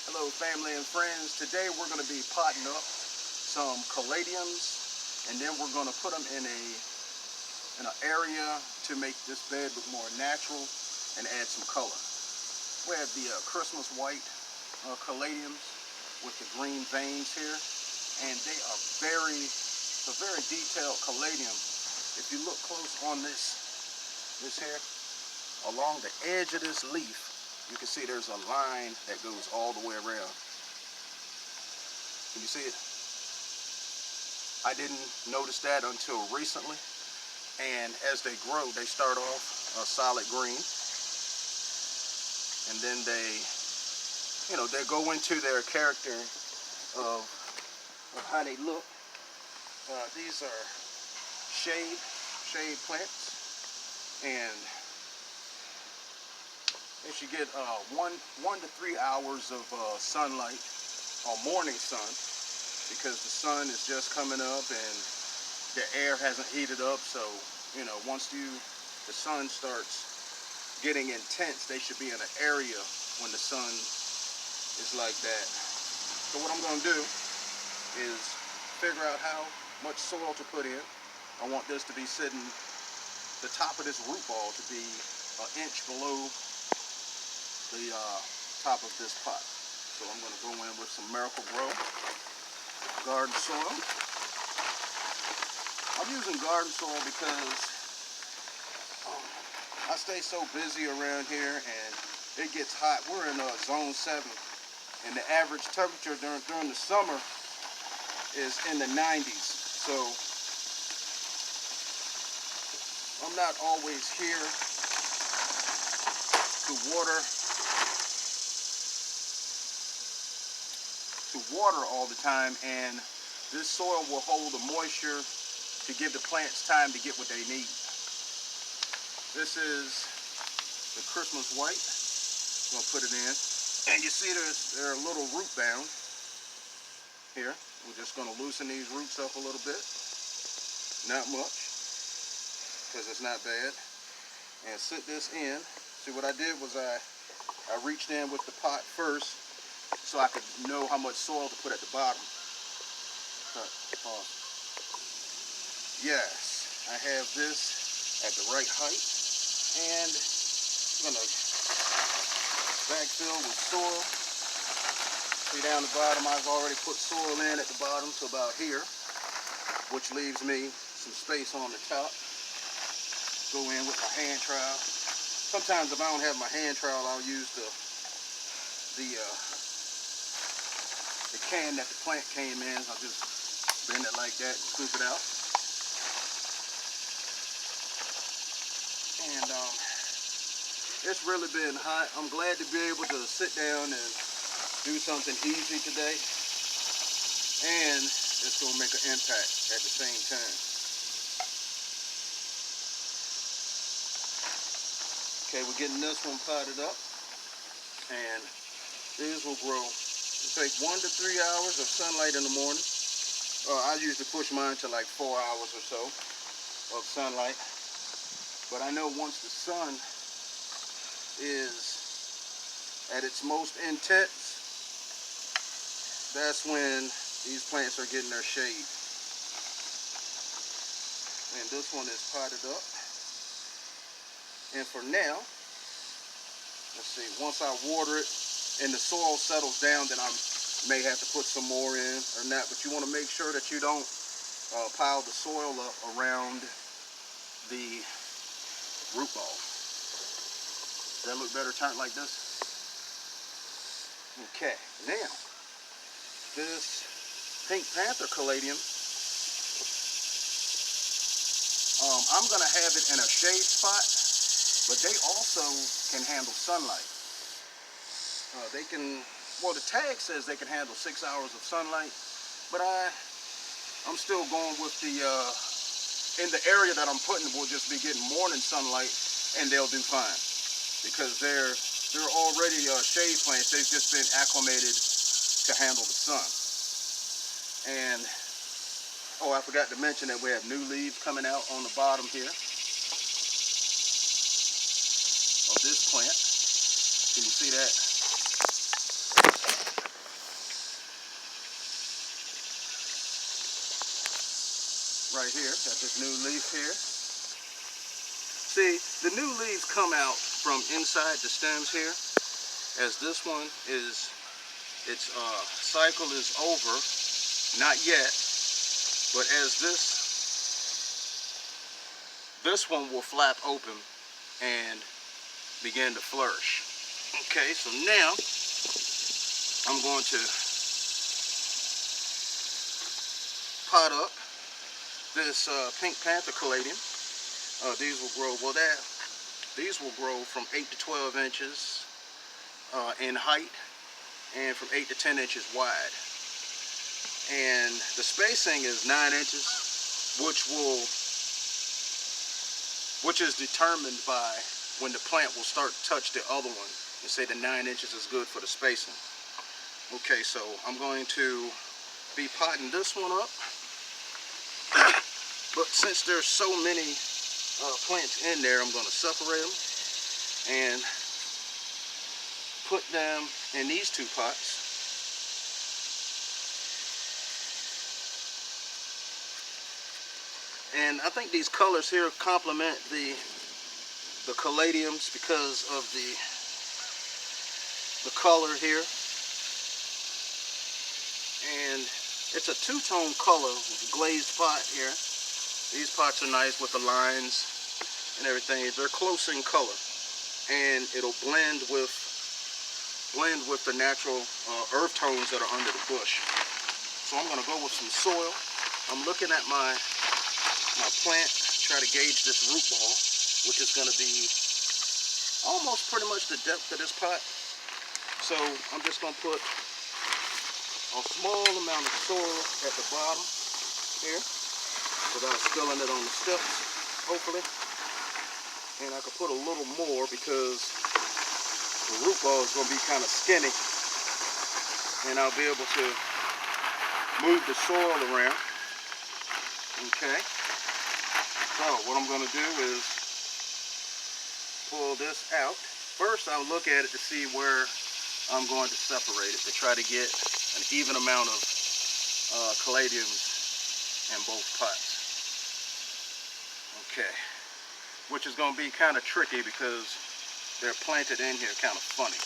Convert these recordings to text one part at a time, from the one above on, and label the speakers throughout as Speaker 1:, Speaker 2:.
Speaker 1: Hello family and friends. Today we're going to be potting up some caladiums, and then we're going to put them in an area to make this bed look more natural and add some color. We have the Christmas white caladiums with the green veins here, and they are very detailed caladium. If you look close on this here, along the edge of this leaf, you can see there's a line that goes all the way around. Can you see it? I didn't notice that until recently. And as they grow, they start off a solid green. And then they go into their character of how they look. These are shade plants. And they should get 1 to 3 hours of sunlight, or morning sun, because the sun is just coming up and the air hasn't heated up. So once the sun starts getting intense, they should be in an area when the sun is like that. So what I'm going to do is figure out how much soil to put in. I want this to be sitting, the top of this root ball to be an inch below the top of this pot. So I'm going to go in with some Miracle-Gro garden soil. I'm using garden soil because I stay so busy around here and it gets hot. We're in zone 7, and the average temperature during the summer is in the 90s. So I'm not always here to water all the time, and this soil will hold the moisture to give the plants time to get what they need. This is the Christmas white. I'm going to put it in, and you see they're a little root bound here. We're just going to loosen these roots up a little bit, not much, because it's not bad, and sit this in. See, what I did was I reached in with the pot first so I could know how much soil to put at the bottom. Yes, I have this at the right height, and I'm going to backfill with soil. See down the bottom, I've already put soil in at the bottom to about here, which leaves me some space on the top. Go in with my hand trowel. Sometimes if I don't have my hand trowel, I'll use the can that the plant came in. I'll just bend it like that and scoop it out. And it's really been hot. I'm glad to be able to sit down and do something easy today, and it's going to make an impact at the same time. Okay, we're getting this one potted up, and these will grow. It'll take 1 to 3 hours of sunlight in the morning. I usually push mine to like 4 hours or so of sunlight. But I know once the sun is at its most intense, that's when these plants are getting their shade. And this one is potted up. And for now, let's see, once I water it and the soil settles down, then I may have to put some more in or not. But you want to make sure that you don't pile the soil up around the root ball. Does that look better turned like this? Okay, now this Pink Panther Caladium, I'm going to have it in a shade spot, but they also can handle sunlight. The tag says they can handle 6 hours of sunlight, but I'm still going with in the area that I'm putting, we'll just be getting morning sunlight, and they'll do fine, because they're already shade plants. They've just been acclimated to handle the sun. And I forgot to mention that we have new leaves coming out on the bottom here of this plant. Can you see that? right here. Got this new leaf here. See, the new leaves come out from inside the stems here. As this one is, its cycle is over, not yet, but as this one will flap open and begin to flourish. Okay, so now I'm going to pot up this Pink Panther Caladium. These will grow, these will grow from 8 to 12 inches in height and from 8 to 10 inches wide. And the spacing is 9 inches, which is determined by when the plant will start to touch the other one. You say the 9 inches is good for the spacing. Okay, so I'm going to be potting this one up. But since there's so many plants in there, I'm going to separate them and put them in these two pots. And I think these colors here complement the Caladiums because of the color here. And it's a two-tone color with a glazed pot here. These pots are nice with the lines and everything. They're close in color, and it'll blend with the natural earth tones that are under the bush. So I'm going to go with some soil. I'm looking at my plant, try to gauge this root ball, which is going to be almost pretty much the depth of this pot. So I'm just going to put a small amount of soil at the bottom here without spilling it on the steps, hopefully. And I could put a little more because the root ball is going to be kind of skinny, and I'll be able to move the soil around. Okay, so what I'm going to do is pull this out. First, I'll look at it to see where I'm going to separate it to try to get an even amount of Caladiums in both pots. Okay, which is going to be kind of tricky because they're planted in here kind of funny.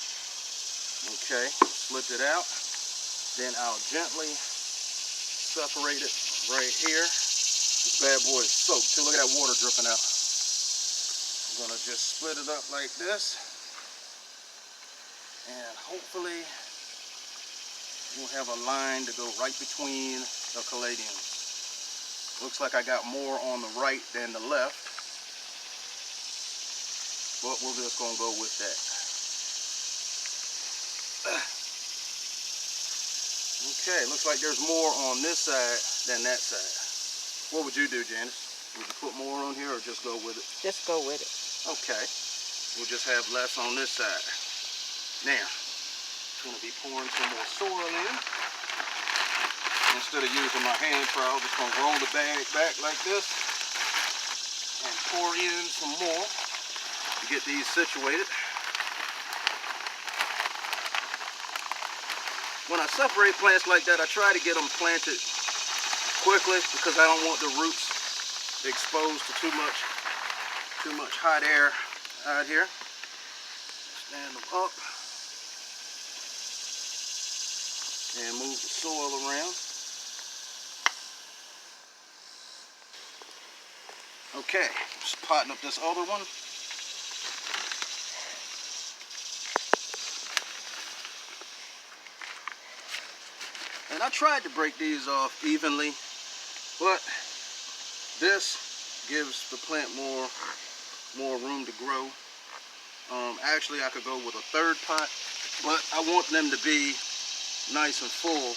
Speaker 1: Okay, flip it out. Then I'll gently separate it right here. This bad boy is soaked too. Look at that water dripping out. I'm going to just split it up like this. And hopefully we'll have a line to go right between the Caladiums. Looks like I got more on the right than the left, but we're just going to go with that. Okay, looks like there's more on this side than that side. What would you do, Janice? Would you put more on here or just go with it?
Speaker 2: Just go with it.
Speaker 1: Okay, we'll just have less on this side. Now, I'm going to be pouring some more soil in. Instead of using my hand trowel, I'm just going to roll the bag back like this and pour in some more to get these situated. When I separate plants like that, I try to get them planted quickly because I don't want the roots exposed to too much hot air out here. Stand them up and move the soil around. Okay, just potting up this other one. And I tried to break these off evenly, but this gives the plant more room to grow. Actually, I could go with a third pot, but I want them to be nice and full.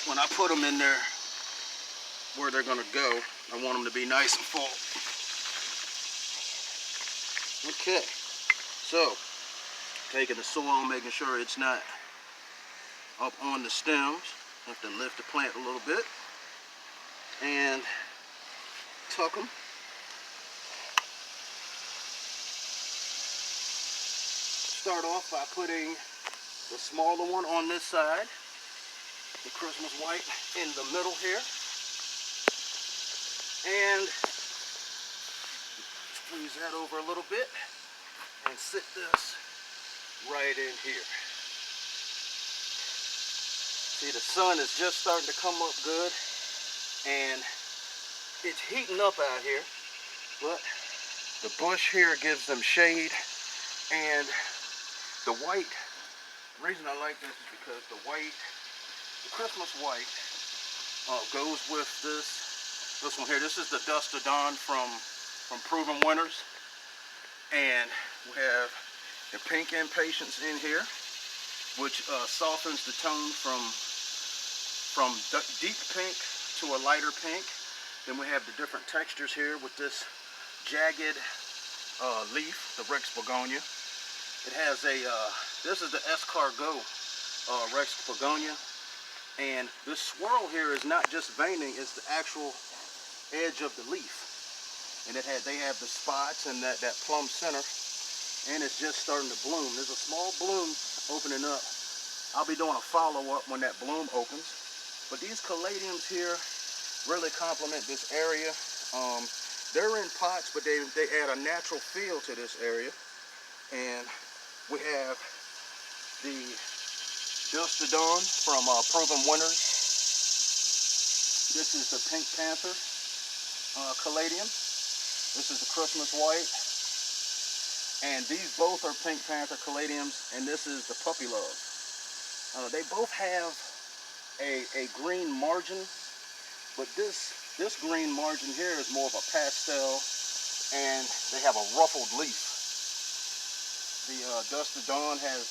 Speaker 1: When I put them in there where they're going to go, I want them to be nice and full. Okay, so taking the soil, making sure it's not up on the stems. Have to lift the plant a little bit and tuck them. Start off by putting the smaller one on this side, the Christmas white in the middle here. And squeeze that over a little bit and sit this right in here. See, the sun is just starting to come up good, and it's heating up out here, but the bush here gives them shade, and the white, the reason I like this is because the white, the Christmas white, goes with this one here. This is the Dusk to Dawn from Proven Winners, and we have the Pink Impatients in here, which softens the tone from deep pink to a lighter pink. Then we have the different textures here with this jagged leaf, the Rex Begonia. It has this is the escargot Rex Begonia, and this swirl here is not just veining, it's the actual edge of the leaf. And they have the spots and that plum center, and it's just starting to bloom. There's a small bloom opening up. I'll be doing a follow-up when that bloom opens. But these caladiums here really complement this area. They're in pots, but they add a natural feel to this area. And we have the Dusk to Dawn from Proven Winners. This is the Pink Panther Caladium. This is the Christmas White. And these both are Pink Panther Caladiums, and this is the Puppy Love. They both have a green margin, but this green margin here is more of a pastel, and they have a ruffled leaf. The Dusk to Dawn has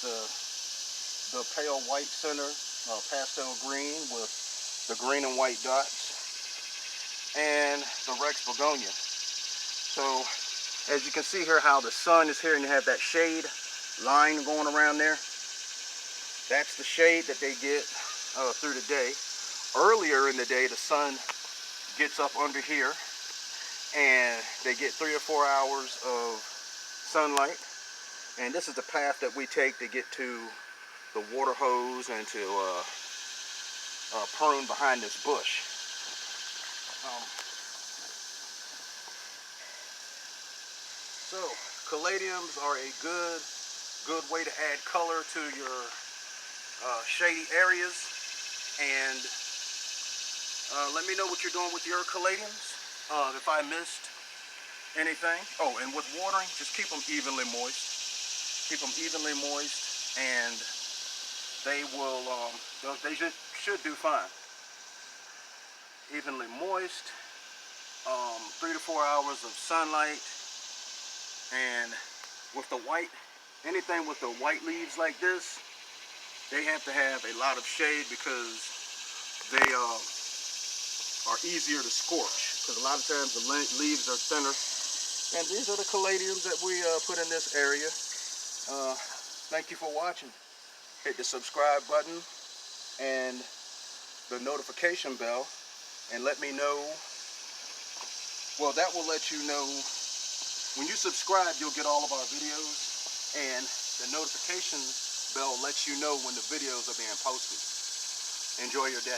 Speaker 1: the pale white center, pastel green with the green and white dots, and the Rex Begonia. So as you can see here how the sun is here and you have that shade line going around there, that's the shade that they get through the day. Earlier in the day, the sun gets up under here and they get 3 or 4 hours of sunlight. And this is the path that we take to get to the water hose and to prune behind this bush. So caladiums are a good way to add color to your shady areas. And let me know what you're doing with your caladiums. If I missed anything. Oh, and with watering, just keep them evenly moist. Keep them evenly moist, and they will. They should do fine. Evenly moist. 3 to 4 hours of sunlight, and with the white, anything with the white leaves like this, they have to have a lot of shade because they are easier to scorch, because a lot of times the leaves are thinner. And these are the caladiums that we put in this area. Thank you for watching. Hit the subscribe button and the notification bell, and let me know. Well, that will let you know. When you subscribe, you'll get all of our videos, and the notification bell lets you know when the videos are being posted. Enjoy your day.